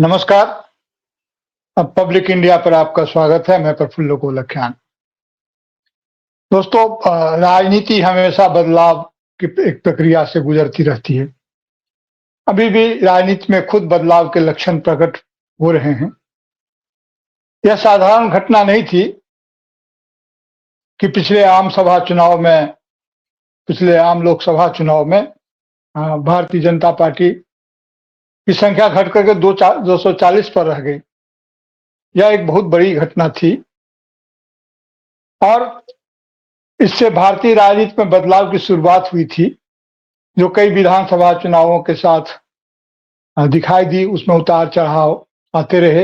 नमस्कार। अब public India पर आपका स्वागत है। मैं प्रफुल्ल गोलख्यान। दोस्तों, राजनीति हमेशा बदलाव की एक प्रक्रिया से गुजरती रहती है। अभी भी राजनीति में खुद बदलाव के लक्षण प्रकट हो रहे हैं। यह साधारण घटना नहीं थी कि पिछले आम लोकसभा चुनाव में भारतीय जनता पार्टी की संख्या घट करके 240 पर रह गई। यह एक बहुत बड़ी घटना थी और इससे भारतीय राजनीति में बदलाव की शुरुआत हुई थी, जो कई विधानसभा चुनावों के साथ दिखाई दी। उसमें उतार-चढ़ाव आते रहे,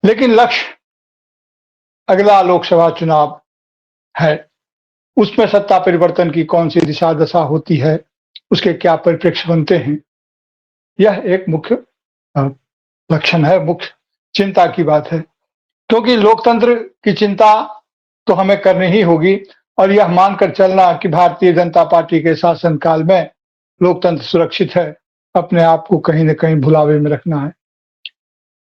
लेकिन लक्ष्य अगला लोकसभा चुनाव है। उसमें सत्ता परिवर्तन की कौन-सी दिशा-दशा होती है, उसके क्या परिप्रेक्ष्य बनते हैं, यह एक मुख्य लक्षण है, मुख्य चिंता की बात है। क्योंकि लोकतंत्र की चिंता तो हमें करनी ही होगी और यह मानकर चलना कि भारतीय जनता पार्टी के शासनकाल में लोकतंत्र सुरक्षित है, अपने आप को कहीं न कहीं भुलावे में रखना है।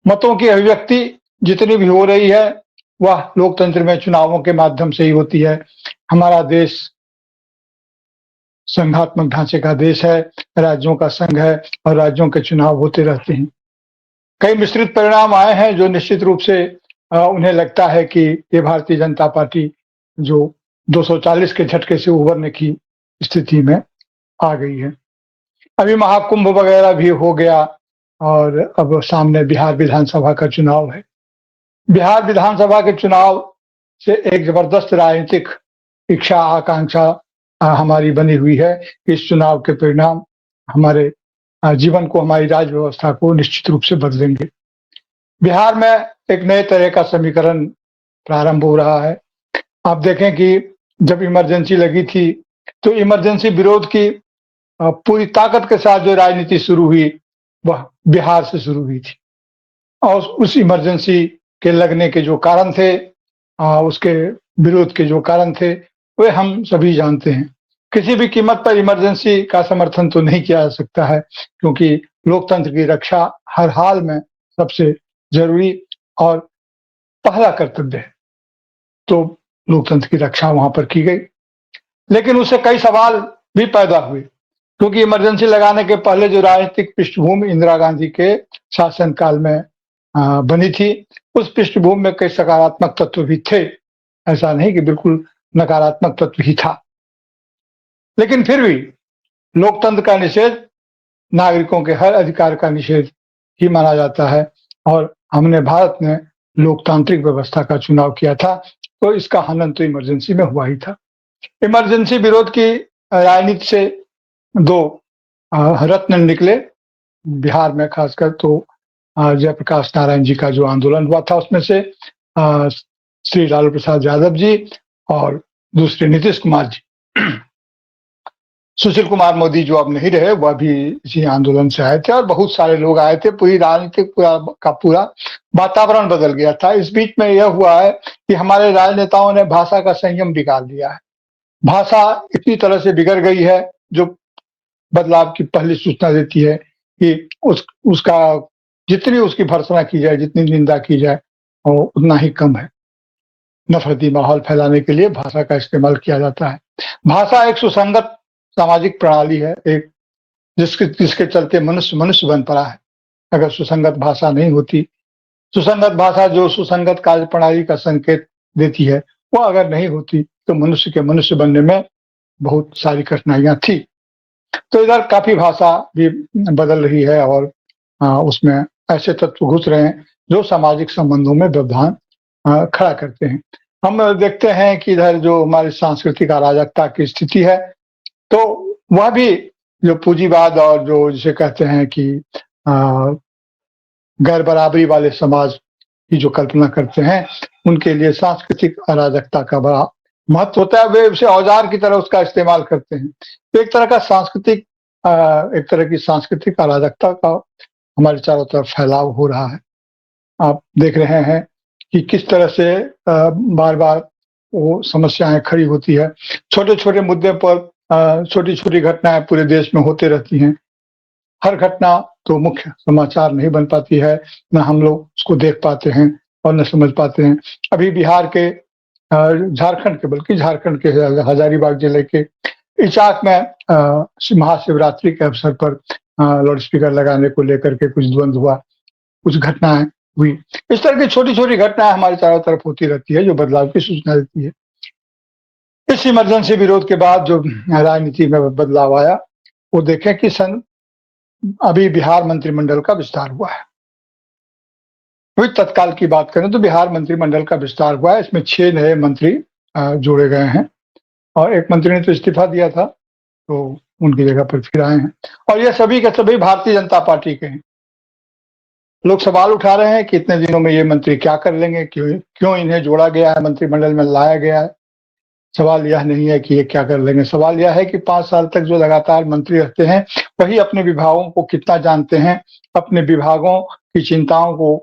मतों की अभिव्यक्ति जितनी भी हो रही है, वह लोकतंत्र में चुनावों के माध्यम से ही होती है। हमारा देश संघात्मक ढांचे का देश है, राज्यों का संघ है और राज्यों के चुनाव होते रहते हैं। कई मिश्रित परिणाम आए हैं, जो निश्चित रूप से उन्हें लगता है कि ये भारतीय जनता पार्टी जो 240 के झटके से उभरने की स्थिति में आ गई है। अभी महाकुंभ वगैरह भी हो गया और अब सामने बिहार विधानसभा का चुनाव है। बिहार विधानसभा के चुनाव से एक जबरदस्त राजनीतिक इच्छा आकांक्षा हमारी बनी हुई है कि इस चुनाव के परिणाम हमारे जीवन को, हमारी राज्य व्यवस्था को निश्चित रूप से बदलेंगे। बिहार में एक नए तरह का समीकरण प्रारंभ हो रहा है। आप देखें कि जब इमरजेंसी लगी थी, तो इमरजेंसी विरोध की पूरी ताकत के साथ जो राजनीति शुरू हुई, वह बिहार से शुरू हुई थी और उस इमरजेंसी के लगने के जो कारण थे, उसके विरोध के जो कारण थे, वे हम सभी जानते हैं। किसी भी कीमत पर इमरजेंसी का समर्थन तो नहीं किया जा सकता है, क्योंकि लोकतंत्र की रक्षा हर हाल में सबसे जरूरी और पहला कर्तव्य है। तो लोकतंत्र की रक्षा वहां पर की गई, लेकिन उससे कई सवाल भी पैदा हुए, क्योंकि इमरजेंसी लगाने के पहले जो राजनीतिक पृष्ठभूमि इंदिरा गांधी के शासनकाल में बनी थी, उस पृष्ठभूमि में कई सकारात्मक तत्व भी थे। ऐसा नहीं कि बिल्कुल नकारात्मक तत्व ही था, लेकिन फिर भी लोकतंत्र का निषेध नागरिकों के हर अधिकार का निषेध ही माना जाता है और हमने भारत में लोकतांत्रिक व्यवस्था का चुनाव किया था, तो इसका हनन तो इमरजेंसी में हुआ ही था। इमरजेंसी विरोध की राजनीति से दो रत्न निकले बिहार में, खासकर तो जयप्रकाश नारायण जी का जो आंदोलन हुआ था, उसमें से श्री लालू प्रसाद यादव जी और दूसरे नीतीश कुमार जी। सुशील कुमार मोदी जो अब नहीं रहे, वह भी इसी आंदोलन से आए थे और बहुत सारे लोग आए थे। पूरी राजनीतिक पूरा वातावरण बदल गया था। इस बीच में यह हुआ है कि हमारे राजनेताओं ने भाषा का संयम बिगाड़ दिया है। भाषा इतनी तरह से बिगड़ गई है, जो बदलाव की पहली सूचना देती है कि उसका जितनी उसकी भर्त्सना की जाए, जितनी निंदा की जाए, उतना ही कम है। नफरती माहौल फैलाने के लिए भाषा का इस्तेमाल किया जाता है। भाषा एक सुसंगत सामाजिक प्रणाली है, एक जिसके चलते मनुष्य मनुष्य बन पड़ा है। अगर सुसंगत भाषा नहीं होती, सुसंगत भाषा जो सुसंगत कार्य प्रणाली का संकेत देती है, वो अगर नहीं होती, तो मनुष्य के मनुष्य बनने में बहुत सारी कठिनाइयां थी। तो इधर काफी भाषा भी बदल रही है और उसमें ऐसे तत्व घुस रहे हैं जो सामाजिक संबंधों में व्यवधान खड़ा करते हैं। हम देखते हैं कि इधर जो हमारी सांस्कृतिक अराजकता की स्थिति है, तो वह भी जो पूंजीवाद और जो जिसे कहते हैं कि गैर बराबरी वाले समाज की जो कल्पना करते हैं, उनके लिए सांस्कृतिक अराजकता का बड़ा महत्व होता है। वे उसे औजार की तरह उसका इस्तेमाल करते हैं। तो एक तरह की सांस्कृतिक अराजकता का हमारे चारों तरफ फैलाव हो रहा है। आप देख रहे हैं कि किस तरह से बार-बार वो समस्याएं खड़ी होती है। छोटे-छोटे मुद्दे पर छोटी-छोटी घटनाएं पूरे देश में होते रहती हैं। हर घटना तो मुख्य समाचार नहीं बन पाती है, ना हम लोग उसको देख पाते हैं और न समझ पाते हैं। अभी बिहार के झारखंड के बल्कि झारखंड के हजारीबाग जिले के इचाक में महाशिवरात्रि के अवसर पर लाउड स्पीकर लगाने को लेकर के कुछ द्वंद्व हुआ, कुछ घटनाएँ हुई। इस तरह की छोटी-छोटी घटनाएँ हमारे चारों तरफ होती रहती है, जो बदलाव की सूचना देती है। इस इमरजेंसी विरोध के बाद जो राजनीति में बदलाव आया, वो देखें कि अभी बिहार मंत्रिमंडल का विस्तार हुआ है। वही तत्काल की बात करें तो बिहार मंत्रिमंडल का विस्तार हुआ है, इसमें 6 नए मंत्री जोड़े गए हैं और एक मंत्री ने तो इस्तीफा दिया था, तो उनकी जगह पर फिर आए हैं और ये सभी के सभी भारतीय जनता पार्टी के हैं। लोग सवाल उठा रहे हैं कि इतने दिनों में ये मंत्री क्या कर लेंगे, क्यों इन्हें जोड़ा गया है, मंत्रिमंडल में लाया गया है। सवाल यह नहीं है कि ये क्या कर लेंगे, सवाल यह है कि 5 साल तक जो लगातार मंत्री रहते हैं, वही अपने विभागों को कितना जानते हैं, अपने विभागों की चिंताओं को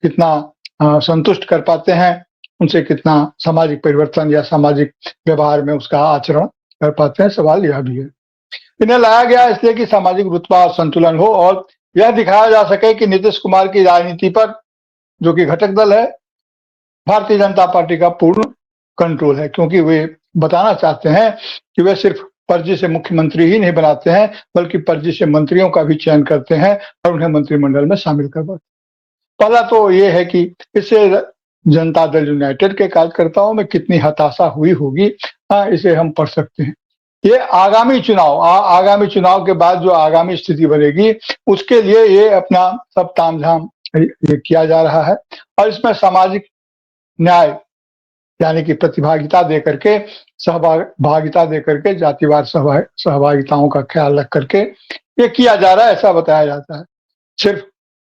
कितना संतुष्ट कर पाते हैं, उनसे कितना सामाजिक परिवर्तन या सामाजिक व्यवहार में उसका आचरण कर पाते हैं, सवाल यह भी है। इन्हें लाया गया इसलिए कि सामाजिक रुतबा और संतुलन हो और यह दिखाया जा सके कि नीतीश कुमार की राजनीति पर, जो कि घटक दल है, भारतीय जनता पार्टी का पूर्ण कंट्रोल है, क्योंकि वे बताना चाहते हैं कि वे सिर्फ फर्जी से मुख्यमंत्री ही नहीं बनाते हैं, बल्कि फर्जी से मंत्रियों का भी चयन करते हैं और उन्हें मंत्रिमंडल में शामिल करवाते हैं। पहला तो ये है कि इससे जनता दल यूनाइटेड के कार्यकर्ताओं में कितनी हताशा हुई होगी, इसे हम पढ़ सकते हैं। ये आगामी चुनाव के बाद जो आगामी स्थिति बनेगी, उसके लिए ये अपना सब तामझाम ये किया जा रहा है और इसमें सामाजिक न्याय यानी कि प्रतिभागिता देकर के, सहभागिता देकर के, जातिवार सहभागिताओं का ख्याल रख करके ये किया जा रहा है, ऐसा बताया जाता है। सिर्फ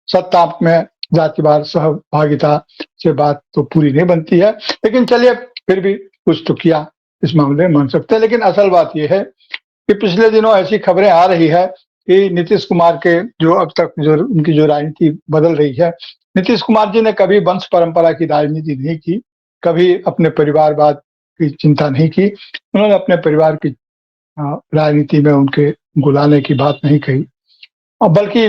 सत्ता में जातिवार सहभागिता से बात तो पूरी नहीं बनती है, लेकिन चलिए फिर भी कुछ तो किया इस मामले में मान सकते हैं। लेकिन असल बात यह है कि पिछले दिनों ऐसी खबरें आ रही है कि नीतीश कुमार के जो अब तक जो उनकी जो राजनीति बदल रही है, नीतीश कुमार जी ने कभी वंश परंपरा की राजनीति नहीं की, कभी अपने परिवारवाद की चिंता नहीं की। उन्होंने अपने परिवार की राजनीति में उनके गुलाने की बात नहीं कही, बल्कि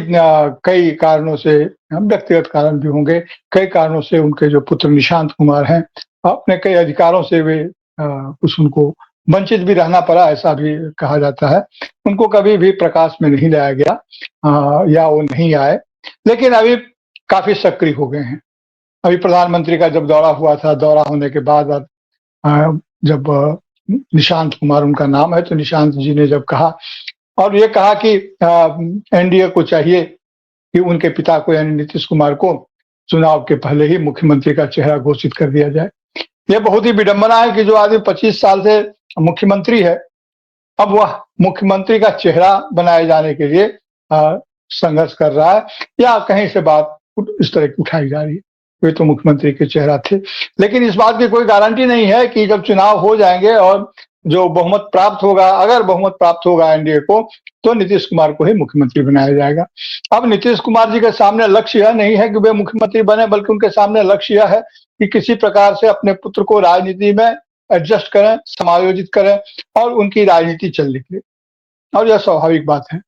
कई कारणों से, व्यक्तिगत कारण भी होंगे, कई कारणों से उनके जो पुत्र निशांत कुमार हैं, अपने कई अधिकारों से वे कुछ उनको वंचित भी रहना पड़ा, ऐसा भी कहा जाता है। उनको कभी भी प्रकाश में नहीं लाया गया या वो नहीं आए, लेकिन अभी काफ़ी सक्रिय हो गए हैं। अभी प्रधानमंत्री का जब दौरा हुआ था, दौरा होने के बाद जब निशांत कुमार उनका नाम है, तो निशांत जी ने जब कहा और ये कहा कि एनडीए को चाहिए कि उनके पिता को यानी नीतीश कुमार को चुनाव के पहले ही मुख्यमंत्री का चेहरा घोषित कर दिया जाए। यह बहुत ही विडंबना है कि जो आदमी 25 साल से मुख्यमंत्री है, अब वह मुख्यमंत्री का चेहरा बनाए जाने के लिए संघर्ष कर रहा है या कहीं से बात इस तरह की उठाई जा रही है। वे तो मुख्यमंत्री के चेहरा थे, लेकिन इस बात की कोई गारंटी नहीं है कि जब चुनाव हो जाएंगे और जो बहुमत प्राप्त होगा, अगर बहुमत प्राप्त होगा एनडीए को, तो नीतीश कुमार को ही मुख्यमंत्री बनाया जाएगा। अब नीतीश कुमार जी के सामने लक्ष्य यह नहीं है कि वे मुख्यमंत्री बने, बल्कि उनके सामने लक्ष्य यह है कि किसी प्रकार से अपने पुत्र को राजनीति में एडजस्ट करें, समायोजित करें और उनकी राजनीति चल निकले। और यह स्वाभाविक बात है।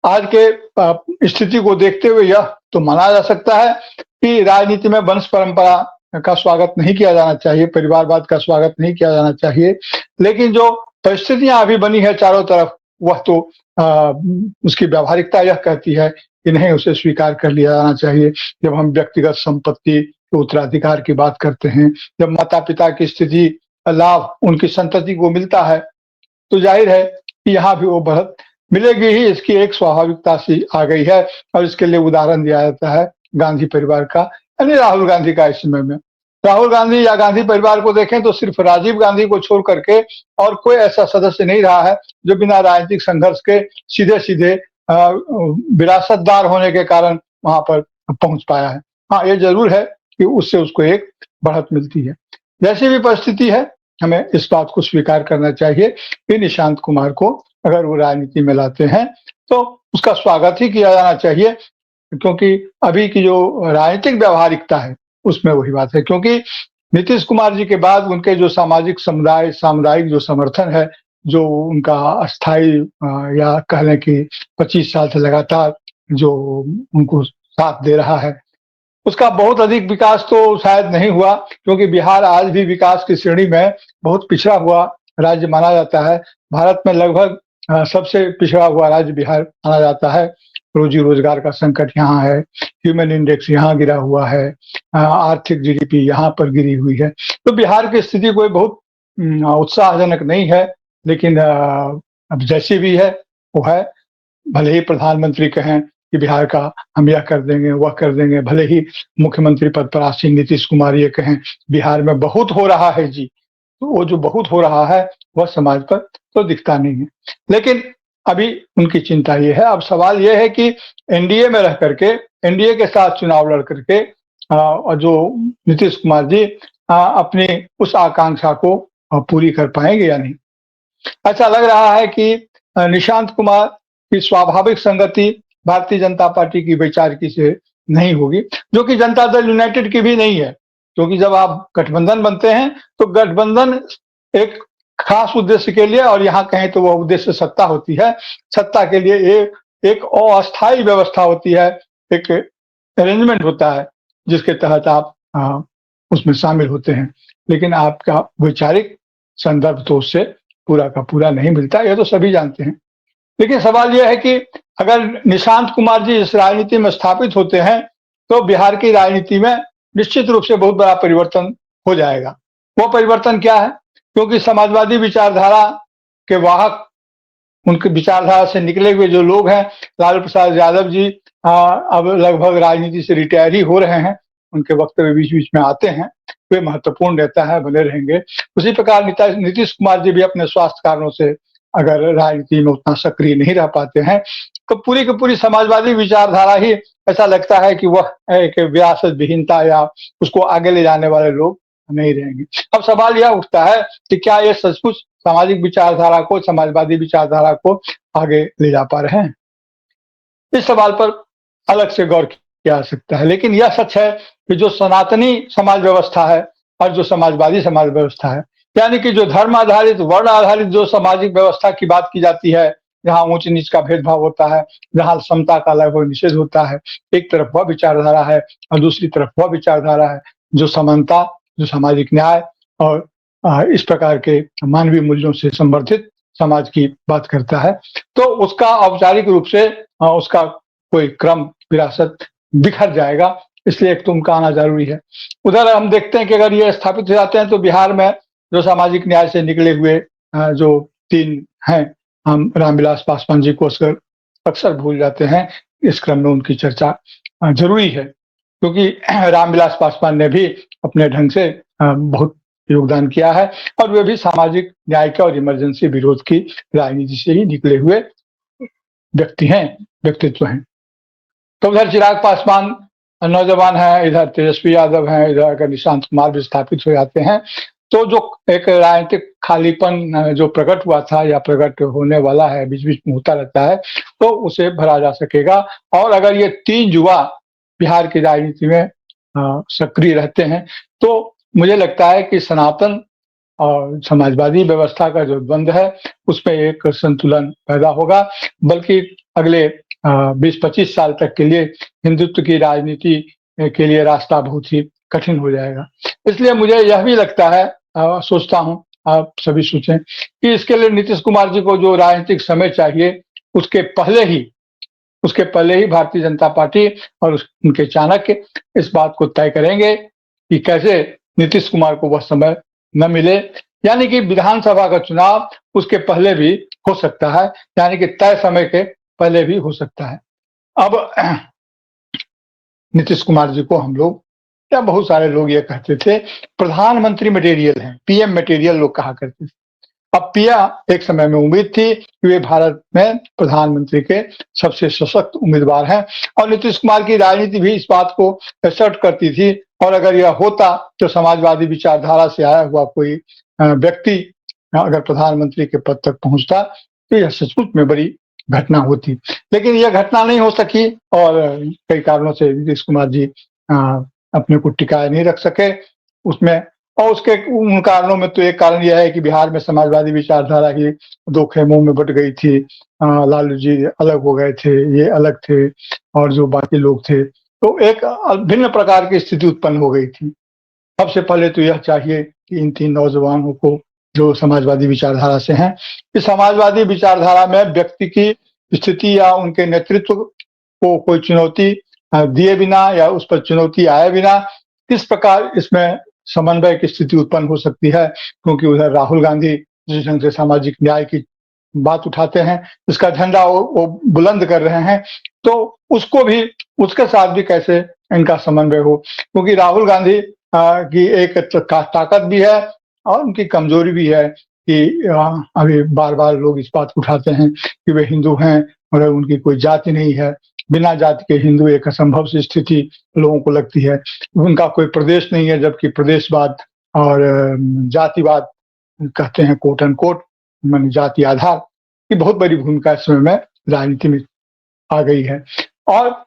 आज के स्थिति को देखते हुए यह तो माना जा सकता है कि राजनीति में वंश परंपरा का स्वागत नहीं किया जाना चाहिए, परिवारवाद का स्वागत नहीं किया जाना चाहिए, लेकिन जो परिस्थितियां अभी बनी है चारों तरफ, वह तो उसकी व्यावहारिकता यह कहती है कि नहीं, उसे स्वीकार कर लिया जाना चाहिए। जब हम व्यक्तिगत संपत्ति के उत्तराधिकार की बात करते हैं, जब माता पिता की स्थिति लाभ उनकी संतति को मिलता है, तो जाहिर है कि यहाँ भी वो बढ़त मिलेगी ही, इसकी एक स्वाभाविकता सी आ गई है। और इसके लिए उदाहरण दिया जाता है गांधी परिवार का, यानी राहुल गांधी का। इस समय में राहुल गांधी या गांधी परिवार को देखें तो सिर्फ राजीव गांधी को छोड़ करके और कोई ऐसा सदस्य नहीं रहा है जो बिना राजनीतिक संघर्ष के सीधे सीधे विरासतदार होने के कारण वहां पर पहुंच पाया है। हाँ, ये जरूर है कि उससे उसको एक बढ़त मिलती है। जैसी भी परिस्थिति है, हमें इस बात को स्वीकार करना चाहिए कि निशांत कुमार को अगर वो राजनीति में लाते हैं तो उसका स्वागत ही किया जाना चाहिए, क्योंकि अभी की जो राजनीतिक व्यावहारिकता है उसमें वही बात है। क्योंकि नीतीश कुमार जी के बाद उनके जो सामाजिक सामुदायिक जो समर्थन है, जो उनका अस्थायी या कह लें कि 25 साल से लगातार जो उनको साथ दे रहा है। उसका बहुत अधिक विकास तो शायद नहीं हुआ, क्योंकि बिहार आज भी विकास की श्रेणी में बहुत पिछड़ा हुआ राज्य माना जाता है। भारत में लगभग सबसे पिछड़ा हुआ राज्य बिहार माना जाता है। रोजी-रोजगार का संकट यहाँ है, ह्यूमन इंडेक्स यहाँ गिरा हुआ है, आर्थिक जीडीपी यहाँ पर गिरी हुई है। तो बिहार की स्थिति कोई बहुत उत्साहजनक नहीं है, लेकिन अब जैसी भी है, वो है। भले ही प्रधानमंत्री कहें कि बिहार का हम यह कर देंगे, वह कर देंगे, भले ही मुख्यमंत्री पद पर आसीन नीतीश कुमार ये कहें, बिहार में बहुत हो रहा है जी, तो वो जो बहुत हो रहा है, वह समाज पर तो दिखता नहीं है। लेकिन अभी उनकी चिंता ये है, अब सवाल ये है कि एनडीए में रह करके, एनडीए के साथ चुनाव लड़ करके और जो नीतीश कुमार जी अपनी उस आकांक्षा को पूरी कर पाएँगे या नहीं? ऐसा लग रहा है कि निशांत कुमार की स्वाभाविक संगति भारतीय जनता पार्टी की वैचारिकी से नहीं होगी, जो कि जनता दल यूनाइटेड की भी नहीं है। क्योंकि जब आप गठबंधन बनते हैं, तो गठबंधन एक खास उद्देश्य के लिए, और यहाँ कहें तो वह उद्देश्य सत्ता होती है। सत्ता के लिए एक अस्थायी व्यवस्था होती है, एक अरेंजमेंट होता है, जिसके तहत आप उसमें शामिल होते हैं। लेकिन आपका वैचारिक संदर्भ तो उससे पूरा का पूरा नहीं मिलता, ये तो सभी जानते हैं। लेकिन सवाल ये है कि अगर निशांत कुमार जी इस राजनीति में स्थापित होते हैं, तो बिहार की राजनीति में निश्चित रूप से बहुत बड़ा परिवर्तन हो जाएगा। वो परिवर्तन क्या है? क्योंकि समाजवादी विचारधारा के वाहक, उनकी विचारधारा से निकले हुए जो लोग हैं, लालू प्रसाद यादव जी अब लगभग राजनीति से रिटायर ही हो रहे हैं। उनके वक्तव्य बीच-बीच में आते हैं, वे महत्वपूर्ण रहता है, बने रहेंगे। उसी प्रकार नीतीश कुमार जी भी अपने स्वास्थ्य कारणों से अगर राजनीति में उतना सक्रिय नहीं रह पाते हैं, तो पूरी की पूरी समाजवादी विचारधारा ही ऐसा लगता है कि वह एक विरासत विहीनता या उसको आगे ले जाने वाले लोग नहीं रहेंगे। अब सवाल यह उठता है कि क्या ये सचमुच सामाजिक विचारधारा को, समाजवादी विचारधारा को आगे ले जा पा रहे हैं? इस सवाल पर अलग से गौर किया जा सकता है। लेकिन यह सच है कि जो सनातनी समाज व्यवस्था है और जो समाजवादी समाज व्यवस्था है, यानी कि जो धर्म आधारित, वर्ण आधारित जो सामाजिक व्यवस्था की बात की जाती है, जहाँ ऊँच-नीच का भेदभाव होता है, जहाँ समता का लगभग निषेध होता है, एक तरफ वह विचारधारा है और दूसरी तरफ वह विचारधारा है, जो समानता, जो सामाजिक न्याय और इस प्रकार के मानवीय मूल्यों से संवर्धित समाज की बात करता है। तो उसका औपचारिक रूप से उसका कोई क्रम, विरासत बिखर जाएगा, इसलिए एक तो उनका आना ज़रूरी है। उधर हम देखते हैं कि अगर ये स्थापित हो जाते हैं, तो बिहार में जो सामाजिक न्याय से निकले हुए जो 3 हैं, हम रामविलास पासवान जी को अक्सर भूल जाते हैं। इस क्रम में उनकी चर्चा ज़रूरी है, क्योंकि रामविलास पासवान ने भी अपने ढंग से बहुत योगदान किया है और वे भी सामाजिक न्याय के और इमरजेंसी विरोध की राजनीति से ही निकले हुए व्यक्ति हैं, व्यक्तित्व हैं। तो उधर चिराग पासवान नौजवान हैं, इधर तेजस्वी यादव हैं, इधर अगर निशांत कुमार भी स्थापित हो जाते हैं, तो जो एक राजनीतिक खालीपन जो प्रकट हुआ था या प्रकट होने वाला है, बीच-बीच में होता रहता है, तो उसे भरा जा सकेगा। और अगर ये 3 युवा बिहार की राजनीति में सक्रिय रहते हैं, तो मुझे लगता है कि सनातन और समाजवादी व्यवस्था का जो द्वंद है, उसमें एक संतुलन पैदा होगा। बल्कि अगले 20-25 साल तक के लिए हिंदुत्व की राजनीति के लिए रास्ता बहुत ही कठिन हो जाएगा। इसलिए मुझे यह भी लगता है, सोचता हूँ, आप सभी सोचें, कि इसके लिए नीतीश कुमार जी को जो राजनीतिक समय चाहिए, उसके पहले ही भारतीय जनता पार्टी और उनके चाणक्य इस बात को तय करेंगे कि कैसे नीतीश कुमार को वह समय न मिले, यानी कि विधानसभा का चुनाव उसके पहले भी हो सकता है, यानी कि तय समय के पहले भी हो सकता है। अब नीतीश कुमार जी को हम लोग या बहुत सारे लोग ये कहते थे, प्रधानमंत्री मटेरियल हैं, पीएम मटेरियल लोग कहा करते थे। अब एक समय में उम्मीद थी कि वे भारत में प्रधानमंत्री के सबसे सशक्त उम्मीदवार हैं और नीतीश कुमार की राजनीति भी इस बात को असर्ट करती थी। और अगर यह होता, तो समाजवादी विचारधारा से आया हुआ कोई व्यक्ति अगर प्रधानमंत्री के पद तक पहुंचता, तो यह सचमुच में बड़ी घटना होती। लेकिन यह घटना नहीं हो सकी और कई कारणों से नीतीश कुमार जी अपने को टिकाए नहीं रख सके। उसमें और उसके उन कारणों में तो एक कारण यह है कि बिहार में समाजवादी विचारधारा की 2 खेमों में बँट गई थी। लालू जी अलग हो गए थे, ये अलग थे और जो बाकी लोग थे, तो एक भिन्न प्रकार की स्थिति उत्पन्न हो गई थी। सबसे पहले तो यह चाहिए कि इन 3 नौजवानों को जो समाजवादी विचारधारा से हैं, कि समाजवादी विचारधारा में व्यक्ति की स्थिति या उनके नेतृत्व को कोई चुनौती दिए बिना या उस पर चुनौती आए बिना किस प्रकार इसमें समन्वय की स्थिति उत्पन्न हो सकती है। क्योंकि उधर राहुल गांधी जिस ढंग से सामाजिक न्याय की बात उठाते हैं, इसका झंडा वो बुलंद कर रहे हैं, तो उसको भी उसके साथ भी कैसे इनका समन्वय हो। क्योंकि राहुल गांधी की एक ताकत भी है और उनकी कमजोरी भी है कि अभी बार-बार लोग इस बात को उठाते हैं कि वे हिंदू हैं मगर उनकी कोई जाति नहीं है। बिना जाति के हिंदू एक असंभव सी स्थिति लोगों को लगती है। उनका कोई प्रदेश नहीं है जबकि प्रदेशवाद और जातिवाद कहते हैं कोट अनकोट माने जाति आधार की बहुत बड़ी भूमिका इस समय में राजनीति में आ गई है। और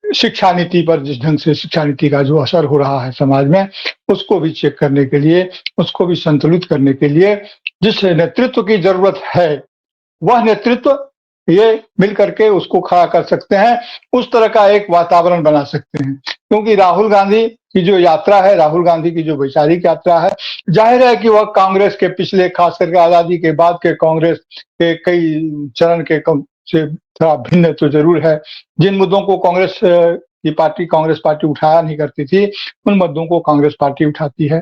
शिक्षा नीति पर जिस ढंग से शिक्षा नीति का जो असर हो रहा है समाज में, उसको भी चेक करने के लिए, उसको भी संतुलित करने के लिए जिस नेतृत्व की ज़रूरत है, वह नेतृत्व ये मिल करके उसको खड़ा कर सकते हैं, उस तरह का एक वातावरण बना सकते हैं। क्योंकि राहुल गांधी की जो यात्रा है, राहुल गांधी की जो वैचारिक यात्रा है, ज़ाहिर है कि वह कांग्रेस के पिछले खास करके आज़ादी के बाद के कांग्रेस के कई चरण के कम से थोड़ा भिन्न तो ज़रूर है। जिन मुद्दों को कांग्रेस पार्टी उठाया नहीं करती थी, उन मुद्दों को कांग्रेस पार्टी उठाती है।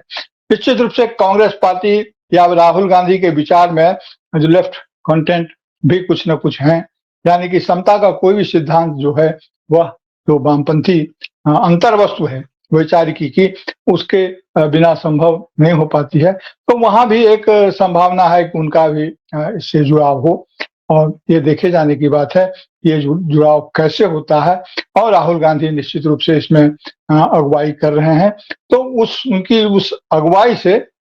निश्चित रूप से कांग्रेस पार्टी या राहुल गांधी के विचार में जो लेफ्ट कंटेंट भी कुछ न कुछ हैं, यानी कि समता का कोई भी सिद्धांत जो है, वह जो वामपंथी अंतर्वस्तु है वैचारिकी की, उसके बिना संभव नहीं हो पाती है। तो वहाँ भी एक संभावना है कि उनका भी इससे जुड़ाव हो और ये देखे जाने की बात है, ये जुड़ाव कैसे होता है और राहुल गांधी निश्चित रूप से इसमें अगुवाई कर रहे हैं। तो उनकी उस अगुवाई से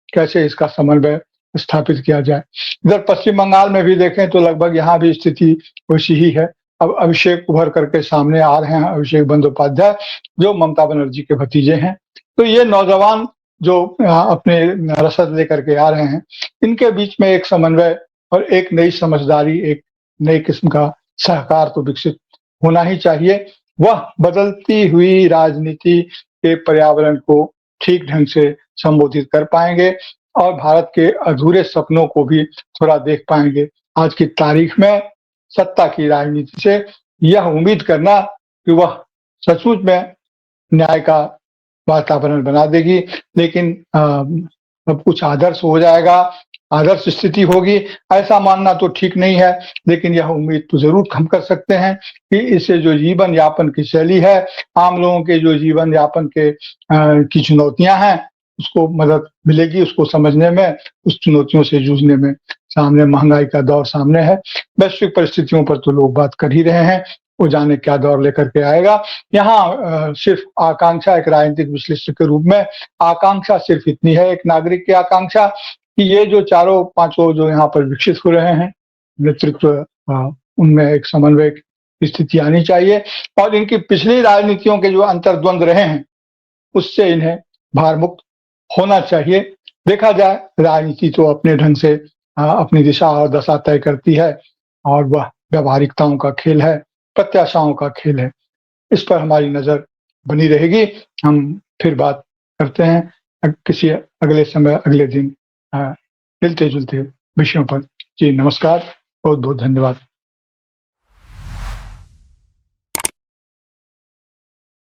कैसे इसका समन्वय स्थापित किया जाए। इधर पश्चिम बंगाल में भी देखें तो लगभग यहाँ भी स्थिति वैसी ही है। अब अभिषेक उभर करके सामने आ रहे हैं, अभिषेक बंदोपाध्याय जो ममता बनर्जी के भतीजे हैं। तो ये नौजवान जो अपने रसद लेकर के आ रहे हैं, इनके बीच में एक समन्वय और एक नई समझदारी, एक नई किस्म का सहकार तो विकसित होना ही चाहिए। वह बदलती हुई राजनीति के पर्यावरण को ठीक ढंग से संबोधित कर पाएँगे और भारत के अधूरे सपनों को भी थोड़ा देख पाएँगे। आज की तारीख में सत्ता की राजनीति से यह उम्मीद करना कि वह सचमुच में न्याय का वातावरण बना देगी, लेकिन सब कुछ आदर्श हो जाएगा, आदर्श स्थिति होगी, ऐसा मानना तो ठीक नहीं है। लेकिन यह उम्मीद तो ज़रूर हम कर सकते हैं कि इससे जो जीवन यापन की शैली है, आम लोगों के जो जीवन यापन के की चुनौतियाँ हैं, उसको मदद मिलेगी उसको समझने में, उस चुनौतियों से जूझने में। सामने महँगाई का दौर सामने है, वैश्विक परिस्थितियों पर तो लोग बात कर ही रहे हैं, वो जाने क्या दौर लेकर के आएगा। यहाँ सिर्फ़ आकांक्षा एक राजनीतिक विश्लेषक के रूप में आकांक्षा सिर्फ़ इतनी है, एक नागरिक की आकांक्षा कि ये जो चारों पाँचों जो यहाँ पर विकसित हो रहे हैं, नेतृत्व उनमें एक समन्वय की स्थिति आनी चाहिए और इनकी पिछली राजनीतियों के जो अंतर्द्वंद रहे हैं, उससे इन्हें भारमुक्त होना चाहिए। देखा जाए राजनीति तो अपने ढंग से अपनी दिशा और दशा तय करती है और वह व्यावहारिकताओं का खेल है, प्रत्याशाओं का खेल है। इस पर हमारी नज़र बनी रहेगी। हम फिर बात करते हैं किसी अगले समय, अगले दिन मिलते-जुलते विषयों पर। जी नमस्कार, बहुत-बहुत धन्यवाद।